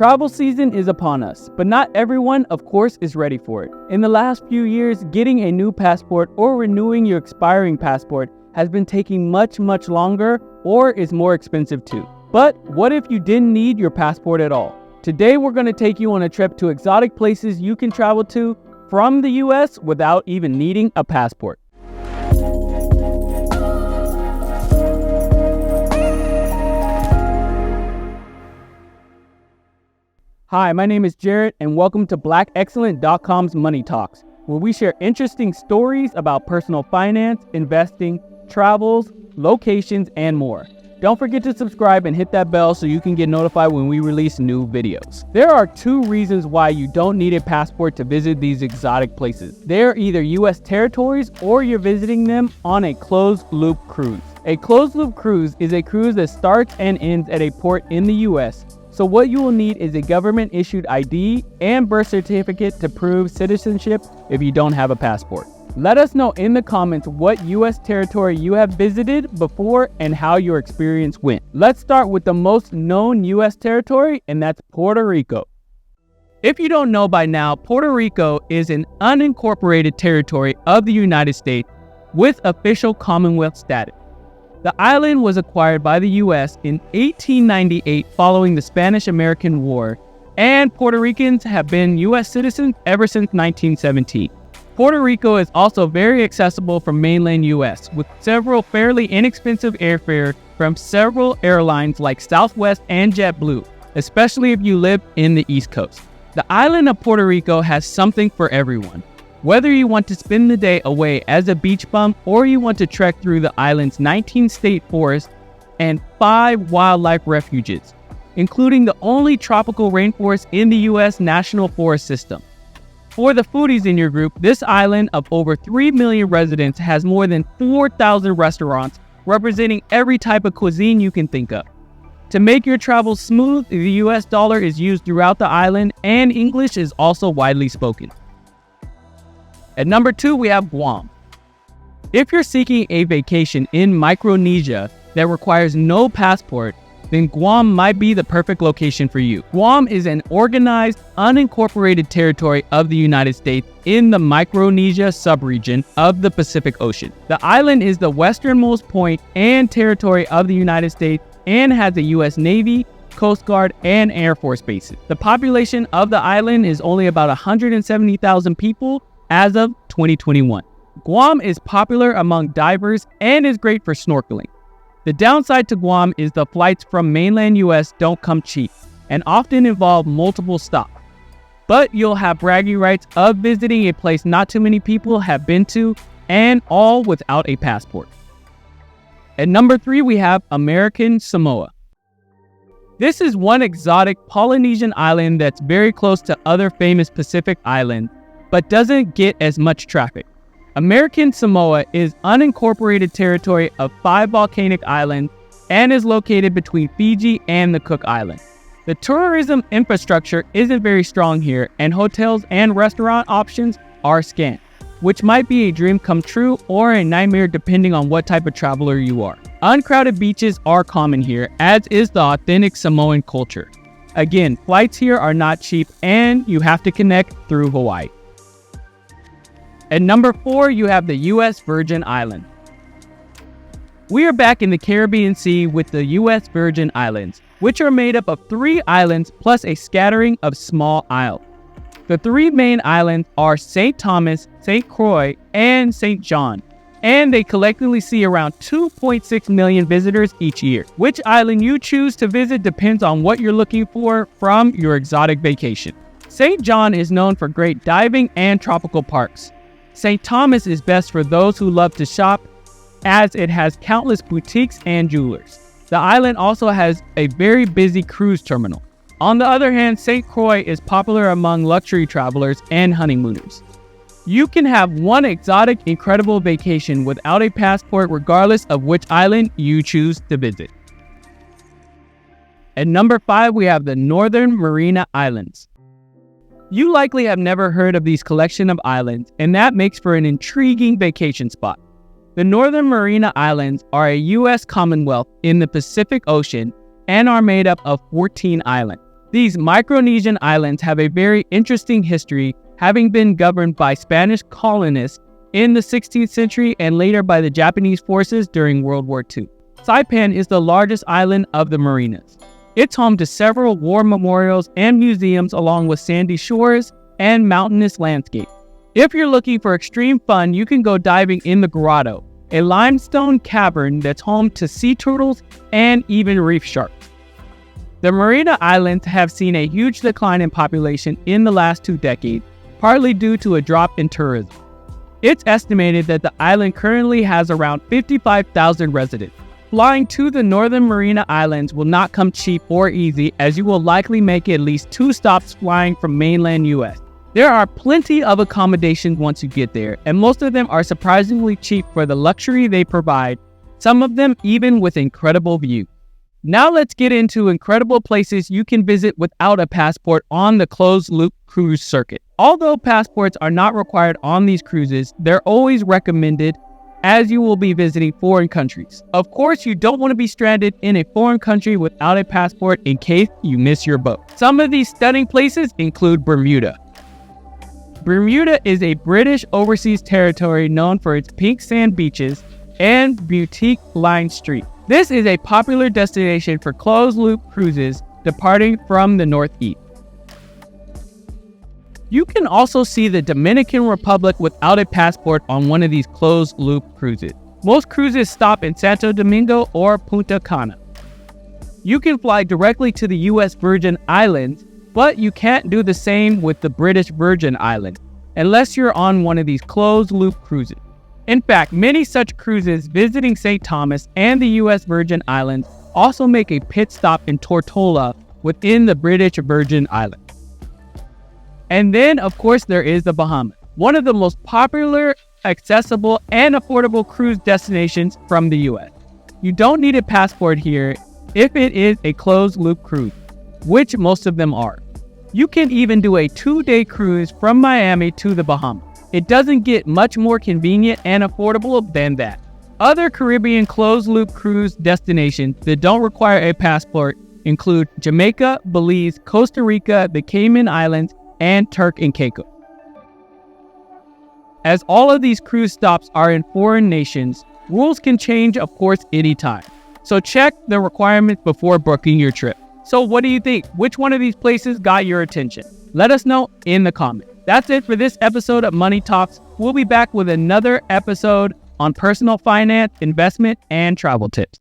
Travel season is upon us, but not everyone, of course, is ready for it. In the last few years, getting a new passport or renewing your expiring passport has been taking much longer or is more expensive too. But what if you didn't need your passport at all? Today, we're going to take you on a trip to exotic places you can travel to from the US without even needing a passport. Hi, my name is Jared, and welcome to BlackExcellent.com's Money Talks, where we share interesting stories about personal finance, investing, travels, locations, and more. Don't forget to subscribe and hit that bell so you can get notified when we release new videos. There are two reasons why you don't need a passport to visit these exotic places. They're either US territories or you're visiting them on a closed-loop cruise. A closed-loop cruise is a cruise that starts and ends at a port in the US. So what you will need is a government-issued ID and birth certificate to prove citizenship if you don't have a passport. Let us know in the comments what U.S. territory you have visited before and how your experience went. Let's start with the most known U.S. territory, and that's Puerto Rico. If you don't know by now, Puerto Rico is an unincorporated territory of the United States with official Commonwealth status. The island was acquired by the U.S. in 1898 following the Spanish-American War, and Puerto Ricans have been U.S. citizens ever since 1917. Puerto Rico is also very accessible from mainland U.S., with several fairly inexpensive airfare from several airlines like Southwest and JetBlue, especially if you live in the East Coast. The island of Puerto Rico has something for everyone. Whether you want to spend the day away as a beach bum or you want to trek through the island's 19 state forests and 5 wildlife refuges, including the only tropical rainforest in the U.S. National Forest System. For the foodies in your group, this island of over 3 million residents has more than 4,000 restaurants representing every type of cuisine you can think of. To make your travel smooth, the U.S. dollar is used throughout the island and English is also widely spoken. At number 2, we have Guam. If you're seeking a vacation in Micronesia that requires no passport, then Guam might be the perfect location for you. Guam is an organized, unincorporated territory of the United States in the Micronesia subregion of the Pacific Ocean. The island is the westernmost point and territory of the United States and has a U.S. Navy, Coast Guard, and Air Force bases. The population of the island is only about 170,000 people as of 2021. Guam is popular among divers and is great for snorkeling. The downside to Guam is the flights from mainland US don't come cheap and often involve multiple stops. But you'll have bragging rights of visiting a place not too many people have been to, and all without a passport. At number 3, we have American Samoa. This is one exotic Polynesian island that's very close to other famous Pacific islands, but doesn't get as much traffic. American Samoa is unincorporated territory of 5 volcanic islands and is located between Fiji and the Cook Islands. The tourism infrastructure isn't very strong here, and hotels and restaurant options are scant, which might be a dream come true or a nightmare depending on what type of traveler you are. Uncrowded beaches are common here, as is the authentic Samoan culture. Again, flights here are not cheap and you have to connect through Hawaii. At number 4, you have the U.S. Virgin Islands. We are back in the Caribbean Sea with the U.S. Virgin Islands, which are made up of 3 islands plus a scattering of small isles. The 3 main islands are St. Thomas, St. Croix, and St. John, and they collectively see around 2.6 million visitors each year. Which island you choose to visit depends on what you're looking for from your exotic vacation. St. John is known for great diving and tropical parks. St. Thomas is best for those who love to shop, as it has countless boutiques and jewelers. The island also has a very busy cruise terminal. On the other hand, St. Croix is popular among luxury travelers and honeymooners. You can have one exotic, incredible vacation without a passport regardless of which island you choose to visit. At number 5, we have the Northern Mariana Islands. You likely have never heard of these collection of islands, and that makes for an intriguing vacation spot. The Northern Mariana Islands are a U.S. Commonwealth in the Pacific Ocean and are made up of 14 islands. These Micronesian islands have a very interesting history, having been governed by Spanish colonists in the 16th century and later by the Japanese forces during World War II. Saipan is the largest island of the marinas. It's home to several war memorials and museums along with sandy shores and mountainous landscapes. If you're looking for extreme fun, you can go diving in the Grotto, a limestone cavern that's home to sea turtles and even reef sharks. The Marina Islands have seen a huge decline in population in the last 2 decades, partly due to a drop in tourism. It's estimated that the island currently has around 55,000 residents. Flying to the northern Marina Islands will not come cheap or easy, as you will likely make at least 2 stops flying from mainland US. There are plenty of accommodations once you get there, and most of them are surprisingly cheap for the luxury they provide, some of them even with incredible views. Now let's get into incredible places you can visit without a passport on the closed-loop cruise circuit. Although passports are not required on these cruises, they're always recommended as you will be visiting foreign countries. Of course, you don't want to be stranded in a foreign country without a passport in case you miss your boat. Some of these stunning places include Bermuda. Bermuda is a British overseas territory known for its pink sand beaches and boutique-lined streets. This is a popular destination for closed-loop cruises departing from the Northeast. You can also see the Dominican Republic without a passport on one of these closed-loop cruises. Most cruises stop in Santo Domingo or Punta Cana. You can fly directly to the U.S. Virgin Islands, but you can't do the same with the British Virgin Islands, unless you're on one of these closed-loop cruises. In fact, many such cruises visiting St. Thomas and the U.S. Virgin Islands also make a pit stop in Tortola within the British Virgin Islands. And then, of course, there is the Bahamas, one of the most popular, accessible, and affordable cruise destinations from the U.S. You don't need a passport here if it is a closed-loop cruise, which most of them are. You can even do a 2-day cruise from Miami to the Bahamas. It doesn't get much more convenient and affordable than that. Other Caribbean closed-loop cruise destinations that don't require a passport include Jamaica, Belize, Costa Rica, the Cayman Islands, and Turk and Caicos. As all of these cruise stops are in foreign nations, rules can change, of course, anytime. So check the requirements before booking your trip. So what do you think? Which one of these places got your attention? Let us know in the comments. That's it for this episode of Money Talks. We'll be back with another episode on personal finance, investment, and travel tips.